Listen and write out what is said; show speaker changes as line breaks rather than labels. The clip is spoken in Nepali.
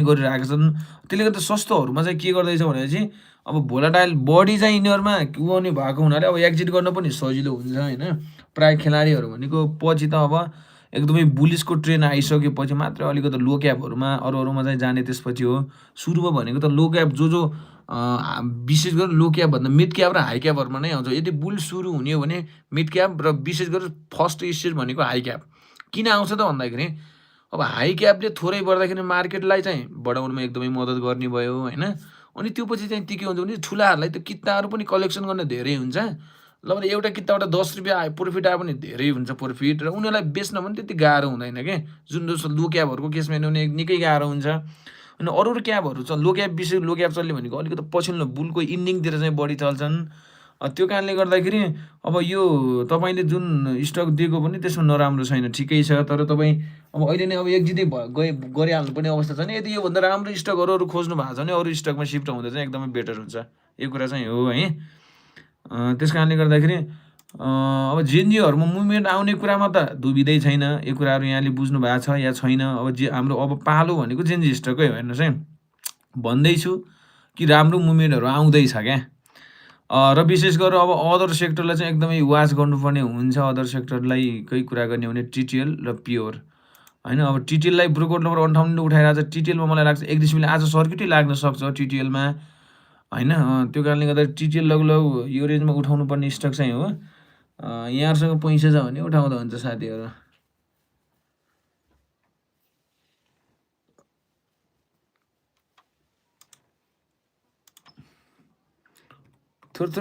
गरिरहेका छन्। त्यसले गर्दा सस्तोहरूमा चाहिँ के गर्दैछ भनेपछि अब भोलाटाइल बढी चाहिँ यिनीहरूमा उनी भएको हुनाले अब एक्जिट गर्न पनि सजिलो हुन्छ होइन। प्राय खेलाडीहरू भनेको पछि त अब एकदमै बुलिसको ट्रेन आइसकेपछि मात्रै अलिकति लो क्यापहरूमा अरूमा चाहिँ जाने त्यसपछि हो। सुरुमा भनेको त लो क्याप जो विशेष गरेर लो क्याप भन्दा मिड क्याप र हाई क्यापहरूमा नै आउँछ। यदि बुल सुरु हुने हो भने मिड क्याप र विशेष गरेर फर्स्ट स्टेज भनेको हाई क्याप। किन आउँछ त भन्दाखेरि अब हाई क्यापले थोरै बढ्दाखेरि मार्केटलाई चाहिँ बढाउनुमा एकदमै मद्दत गर्ने भयो होइन। अनि त्यो पछि चाहिँ के हुन्छ भने ठुलाहरूलाई त किताहरू पनि कलेक्सन गर्न धेरै हुन्छ। ल भने एउटा किताबाट ₹10 आयो प्रफिट आयो भने धेरै हुन्छ प्रफिट र उनीहरूलाई बेच्न पनि त्यति गाह्रो हुँदैन के। जुन जस्तो लो क्यापहरूको केसमा हेर्ने निकै गाह्रो हुन्छ। अनि अरू क्याबहरू छ लो क्याप विशेष लो क्याप चल्ने भनेको अलिकति पछिल्लो बुलको इन्डिङतिर चाहिँ बढी चल्छन्। त्यो कारणले गर्दाखेरि अब यो तपाईँले जुन स्टक दिएको पनि त्यसमा नराम्रो छैन, ठिकै छ। तर तपाईँ अब अहिले नै अब एक्जिटै गरिहाल्नुपर्ने अवस्था छ नि। यदि योभन्दा राम्रो स्टकहरू अरू खोज्नु भएको छ भने अरू स्टकमा सिफ्ट हुँदा चाहिँ एकदमै बेटर हुन्छ। यो कुरा चाहिँ हो है। त्यस कारणले गर्दाखेरि अब जेएनजीहरूमा मुभमेन्ट आउने कुरामा त दुविधै छैन। यो कुराहरू यहाँले बुझ्नु भएको छ या छैन। अब हाम्रो अब पालो भनेको जेएनजी स्टकै हो हेर्नुहोस् है। भन्दैछु कि राम्रो मुभमेन्टहरू आउँदैछ क्या। र विशेष गरेर अब अदर सेक्टरलाई चाहिँ एकदमै वाच गर्नुपर्ने हुन्छ। अदर सेक्टरलाई कै कुरा गर्ने हो भने टिटिएल र प्योर होइन। अब टिटिएललाई ब्रोकआउट नम्बर 58 उठाइरहेको छ। टिटिएलमा मलाई लाग्छ 1 डिसिमिल आज सर्किटै लाग्न सक्छ टिटिएलमा होइन। त्यो कारणले गर्दा टिटिएल लगभग यो रेन्जमा उठाउनुपर्ने स्टक चाहिँ हो। यहाँहरूसँग पैसा छ भने उठाउँदा हुन्छ साथीहरू।